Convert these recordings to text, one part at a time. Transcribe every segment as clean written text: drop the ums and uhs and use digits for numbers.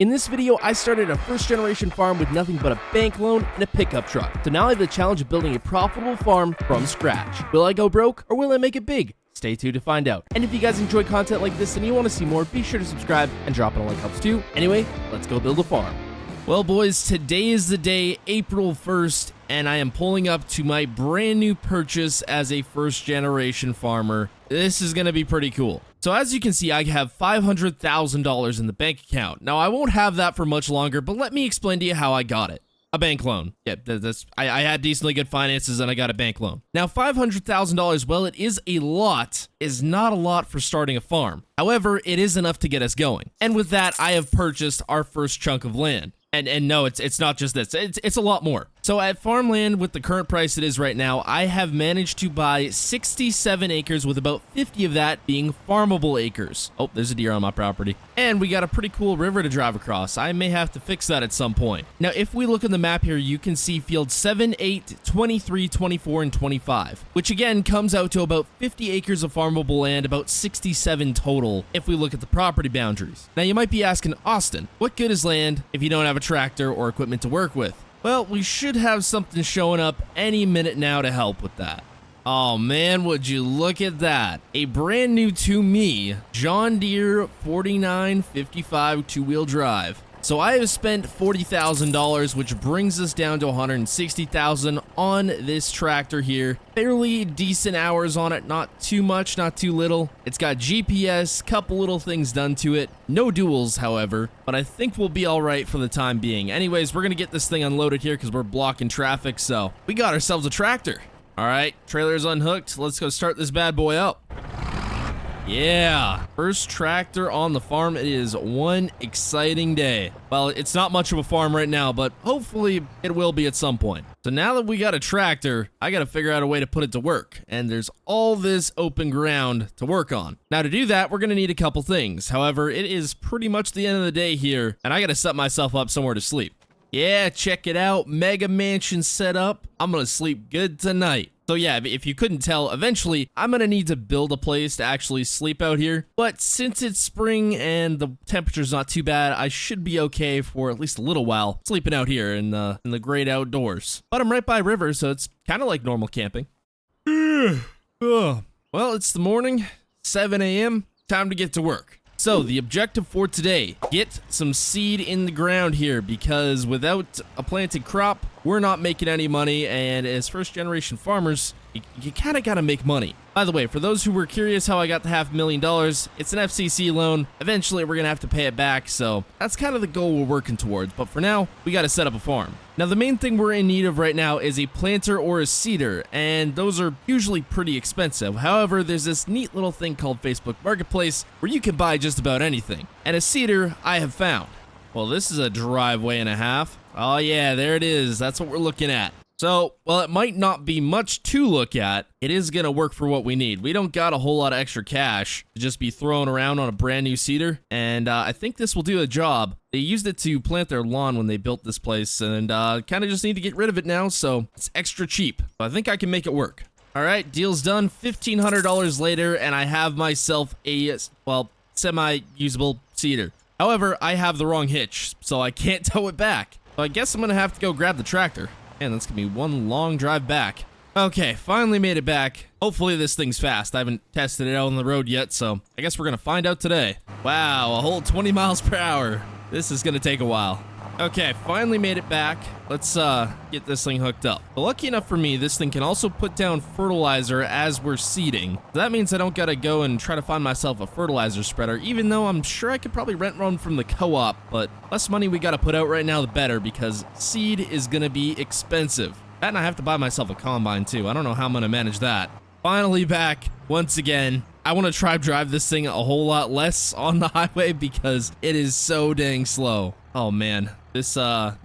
In this video, I started a first-generation farm with nothing but a bank loan and a pickup truck. So now I have the challenge of building a profitable farm from scratch. Will I go broke or will I make it big? Stay tuned to find out. And if you guys enjoy content like this and you want to see more, be sure to subscribe and drop in a like helps too. Anyway, let's go build a farm. Well, boys, today is the day, April 1st, and I am pulling up to my brand new purchase as a first-generation farmer. This is going to be pretty cool. So as you can see, I have $500,000 in the bank account. Now, I won't have that for much longer, but let me explain to you how I got it. A bank loan. Yeah, I had decently good finances and I got a bank loan. Now, $500,000, while it is a lot, is not a lot for starting a farm. However, it is enough to get us going. And with that, I have purchased our first chunk of land. And no, it's not just this. It's a lot more. So at farmland, with the current price it is right now, I have managed to buy 67 acres, with about 50 of that being farmable acres. Oh, there's a deer on my property. And we got a pretty cool river to drive across. I may have to fix that at some point. Now, if we look at the map here, you can see fields 7, 8, 23, 24, and 25, which again comes out to about 50 acres of farmable land, about 67 total, if we look at the property boundaries. Now, you might be asking, Austin, what good is land if you don't have a tractor or equipment to work with? Well, we should have something showing up any minute now to help with that. Oh man, would you look at that? A brand new to me John Deere 4955 two-wheel drive. So I have spent $40,000, which brings us down to $160,000 on this tractor here. Fairly decent hours on it, not too much, not too little. It's got GPS, couple little things done to it. No duals, however, but I think we'll be all right for the time being. Anyways, we're gonna get this thing unloaded here because we're blocking traffic, so we got ourselves a tractor. All right, trailer's unhooked. Let's go start this bad boy up. Yeah, first tractor on the farm. It is one exciting day. Well, it's not much of a farm right now, but hopefully it will be at some point. So now that we got a tractor, I got to figure out a way to put it to work. And there's all this open ground to work on. Now to do that, we're going to need a couple things. However, it is pretty much the end of the day here, and I got to set myself up somewhere to sleep. Yeah, check it out. Mega mansion set up. I'm going to sleep good tonight. So yeah, if you couldn't tell, eventually I'm gonna need to build a place to actually sleep out here. But since it's spring and the temperature's not too bad, I should be okay for at least a little while sleeping out here in the great outdoors. But I'm right by a river, so it's kind of like normal camping. Well, it's the morning, 7 a.m., time to get to work. So the objective for today, get some seed in the ground here, because without a planted crop, we're not making any money, and as first generation farmers, you kind of got to make money. By the way, for those who were curious how I got the $500,000, it's an FCC loan. Eventually, we're going to have to pay it back, so that's kind of the goal we're working towards. But for now, we got to set up a farm. Now, the main thing we're in need of right now is a planter or a cedar, and those are usually pretty expensive. However, there's this neat little thing called Facebook Marketplace where you can buy just about anything. And a cedar I have found. Well, this is a driveway and a half. Oh yeah, there it is. That's what we're looking at. So, while it might not be much to look at, it is going to work for what we need. We don't got a whole lot of extra cash to just be thrown around on a brand new cedar, and I think this will do a job. They used it to plant their lawn when they built this place, and kind of just need to get rid of it now, so it's extra cheap. So I think I can make it work. All right, deal's done. $1,500 later, and I have myself a, well, semi-usable cedar. However, I have the wrong hitch, so I can't tow it back. So I guess I'm going to have to go grab the tractor. Man, that's going to be one long drive back. Okay, finally made it back. Hopefully this thing's fast. I haven't tested it out on the road yet, so I guess we're going to find out today. Wow, a whole 20 miles per hour. This is going to take a while. Okay, finally made it back. Let's get this thing hooked up. But lucky enough for me, this thing can also put down fertilizer as we're seeding. That means I don't gotta go and try to find myself a fertilizer spreader, even though I'm sure I could probably rent one from the co-op, but less money we gotta put out right now, the better, because seed is gonna be expensive. That, and I have to buy myself a combine too. I don't know how I'm gonna manage that. Finally back, once again. I want to try drive this thing a whole lot less on the highway because it is so dang slow. Oh man, this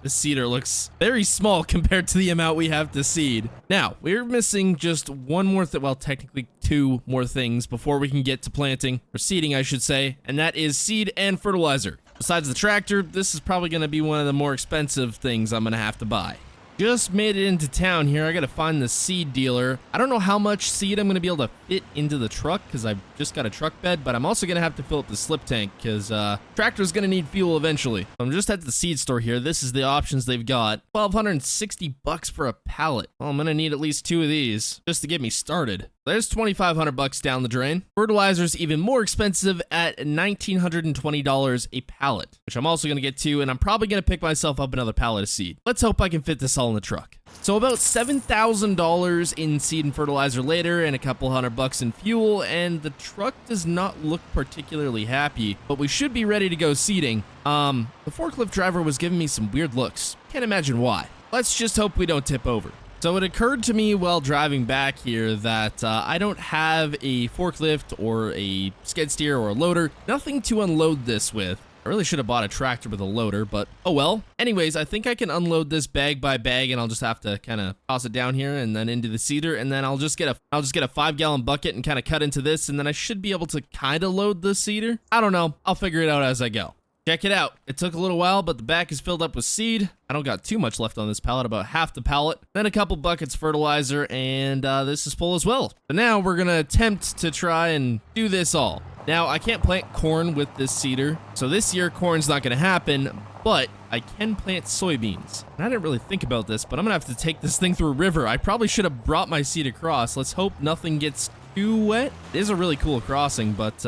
cedar looks very small compared to the amount we have to seed. Now, we're missing just one more thing, well, technically two more things before we can get to planting, or seeding I should say, and that is seed and fertilizer. Besides the tractor, this is probably going to be one of the more expensive things I'm going to have to buy. Just made it into town here. I gotta find the seed dealer. I don't know how much seed I'm gonna be able to fit into the truck because I've just got a truck bed, but I'm also gonna have to fill up the slip tank because tractor's gonna need fuel eventually. I'm just at the seed store here. This is the options they've got. $1,260 for a pallet. Well, I'm gonna need at least 2 of these just to get me started. There's $2,500 down the drain. Fertilizer's even more expensive at $1,920 a pallet, which I'm also gonna get to, and I'm probably gonna pick myself up another pallet of seed. Let's hope I can fit this all in the truck. So about $7,000 in seed and fertilizer later, and a couple $100 in fuel, and the truck does not look particularly happy, but we should be ready to go seeding. The forklift driver was giving me some weird looks. Can't imagine why. Let's just hope we don't tip over. So it occurred to me while driving back here that I don't have a forklift or a skid steer or a loader, nothing to unload this with. I really should have bought a tractor with a loader, but oh well. Anyways, I think I can unload this bag by bag, and I'll just have to kind of toss it down here and then into the cedar, and then I'll just get a 5-gallon bucket and kind of cut into this, and then I should be able to kind of load the cedar. I don't know. I'll figure it out as I go. Check it out. It took a little while, but the back is filled up with seed. I don't got too much left on this pallet, about half the pallet. Then a couple buckets fertilizer, and this is full as well. So now we're gonna attempt to try and do this all. Now, I can't plant corn with this cedar, so this year corn's not gonna happen, but I can plant soybeans. And I didn't really think about this, but I'm gonna have to take this thing through a river. I probably should have brought my seed across. Let's hope nothing gets too wet. It is a really cool crossing, but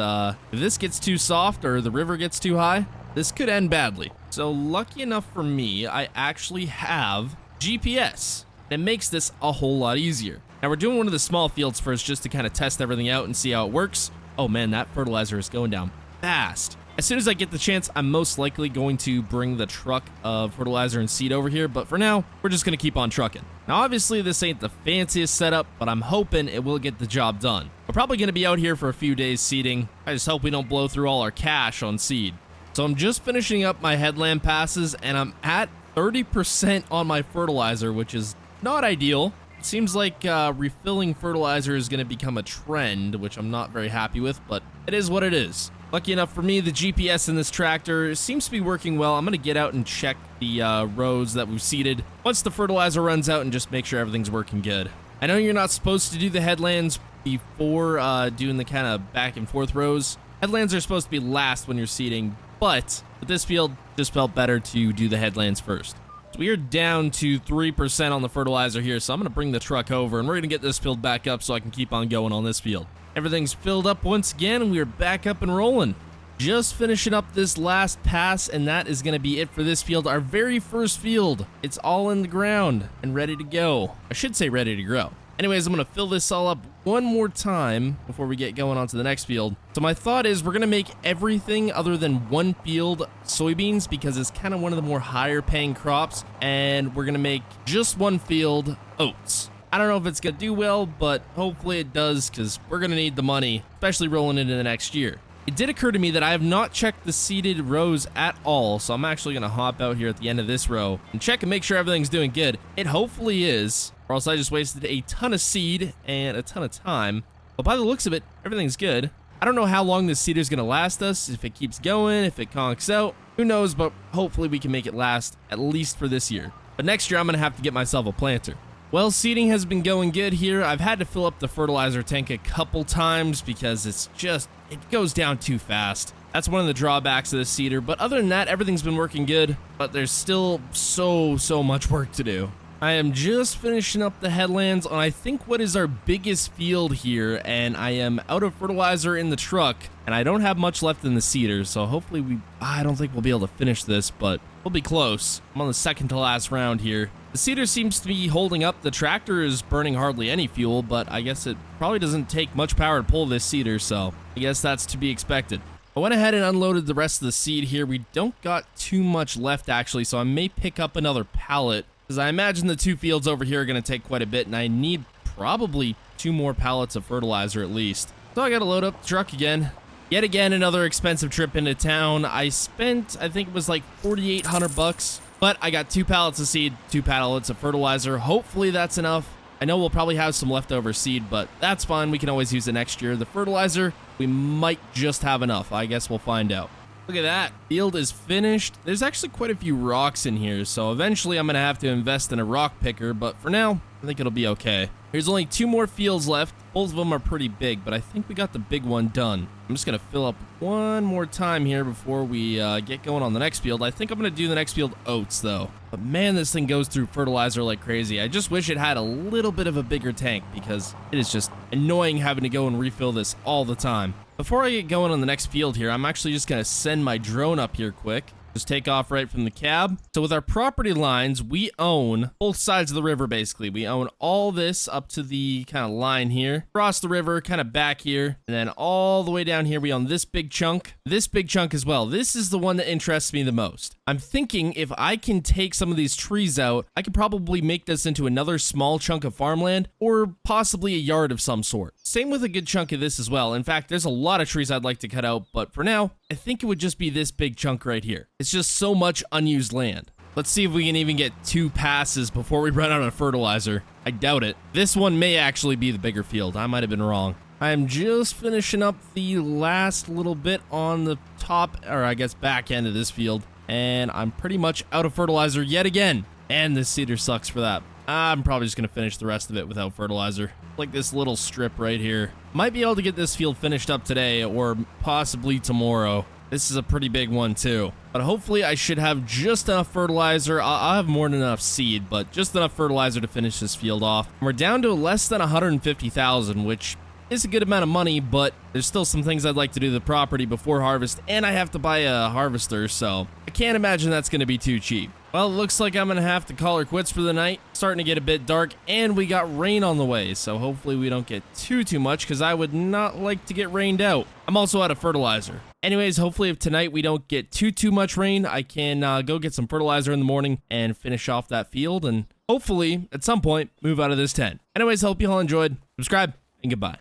if this gets too soft or the river gets too high, this could end badly. So lucky enough for me, I actually have GPS. It makes this a whole lot easier. Now we're doing one of the small fields first just to kind of test everything out and see how it works. Oh man, that fertilizer is going down fast. As soon as I get the chance, I'm most likely going to bring the truck of fertilizer and seed over here, but for now, we're just gonna keep on trucking. Now obviously this ain't the fanciest setup, but I'm hoping it will get the job done. We're probably gonna be out here for a few days seeding. I just hope we don't blow through all our cash on seed. So I'm just finishing up my headland passes, and I'm at 30% on my fertilizer, which is not ideal. It seems like refilling fertilizer is going to become a trend, which I'm not very happy with, but it is what it is. Lucky enough for me, the GPS in this tractor seems to be working well. I'm going to get out and check the rows that we've seeded once the fertilizer runs out and just make sure everything's working good. I know you're not supposed to do the headlands before doing the kind of back and forth rows. Headlands are supposed to be last when you're seeding, but with this field, just felt better to do the headlands first. So we are down to 3% on the fertilizer here, so I'm going to bring the truck over, and we're going to get this filled back up so I can keep on going on this field. Everything's filled up once again, and we are back up and rolling. Just finishing up this last pass, and that is going to be it for this field, our very first field. It's all in the ground and ready to go. I should say ready to grow. Anyways, I'm going to fill this all up one more time before we get going on to the next field. So my thought is we're going to make everything other than one field soybeans because it's kind of one of the more higher paying crops, and we're going to make just one field oats. I don't know if it's going to do well, but hopefully it does because we're going to need the money, especially rolling into the next year. It did occur to me that I have not checked the seeded rows at all, so I'm actually going to hop out here at the end of this row and check and make sure everything's doing good. It hopefully is, or else I just wasted a ton of seed and a ton of time. But by the looks of it, everything's good. I don't know how long this seeder is going to last us, if it keeps going, if it conks out. Who knows, but hopefully we can make it last, at least for this year. But next year, I'm going to have to get myself a planter. Well, seeding has been going good here. I've had to fill up the fertilizer tank a couple times because it goes down too fast. That's one of the drawbacks of this seeder, but other than that, everything's been working good, but there's still so much work to do. I am just finishing up the headlands on I think what is our biggest field here, and I am out of fertilizer in the truck, and I don't have much left in the seeder, so hopefully I don't think we'll be able to finish this, but we'll be close. I'm on the second to last round here. The seeder seems to be holding up. The tractor is burning hardly any fuel, but I guess it probably doesn't take much power to pull this seeder, so I guess that's to be expected. I went ahead and unloaded the rest of the seed here. We don't got too much left actually, so I may pick up another pallet because I imagine the 2 fields over here are going to take quite a bit, and I need probably 2 more pallets of fertilizer at least. So I got to load up the truck again. Yet again, another expensive trip into town. I spent, I think it was like $4,800, but I got 2 pallets of seed, 2 pallets of fertilizer. Hopefully that's enough. I know we'll probably have some leftover seed, but that's fine. We can always use it next year. The fertilizer, we might just have enough. I guess we'll find out. Look at that. Field is finished. There's actually quite a few rocks in here, so eventually I'm going to have to invest in a rock picker, but for now, I think it'll be okay. There's only 2 more fields left. Both of them are pretty big, but I think we got the big one done. I'm just going to fill up one more time here before we get going on the next field. I think I'm going to do the next field oats, though. But man, this thing goes through fertilizer like crazy. I just wish it had a little bit of a bigger tank because it is just annoying having to go and refill this all the time. Before I get going on the next field here, I'm actually just going to send my drone up here quick. Just take off right from the cab. So with our property lines, we own both sides of the river, basically. We own all this up to the kind of line here, across the river, kind of back here, and then all the way down here, we own this big chunk as well. This is the one that interests me the most. I'm thinking if I can take some of these trees out, I could probably make this into another small chunk of farmland or possibly a yard of some sort. Same with a good chunk of this as well. In fact, there's a lot of trees I'd like to cut out, but for now, I think it would just be this big chunk right here. It's just so much unused land. Let's see if we can even get 2 passes before we run out of fertilizer. I doubt it. This one may actually be the bigger field. I might have been wrong. I am just finishing up the last little bit on the top, or I guess back end of this field, and I'm pretty much out of fertilizer yet again. And this cedar sucks for that. I'm probably just going to finish the rest of it without fertilizer. Like this little strip right here. Might be able to get this field finished up today or possibly tomorrow. This is a pretty big one too. But hopefully I should have just enough fertilizer. I'll have more than enough seed, but just enough fertilizer to finish this field off. We're down to less than 150,000, which is a good amount of money, but there's still some things I'd like to do to the property before harvest, and I have to buy a harvester, so I can't imagine that's going to be too cheap. Well, it looks like I'm going to have to call her quits for the night. Starting to get a bit dark, and we got rain on the way, so hopefully we don't get too much, because I would not like to get rained out. I'm also out of fertilizer. Anyways, hopefully if tonight we don't get too much rain, I can go get some fertilizer in the morning and finish off that field, and hopefully, at some point, move out of this tent. Anyways, hope you all enjoyed. Subscribe, and goodbye.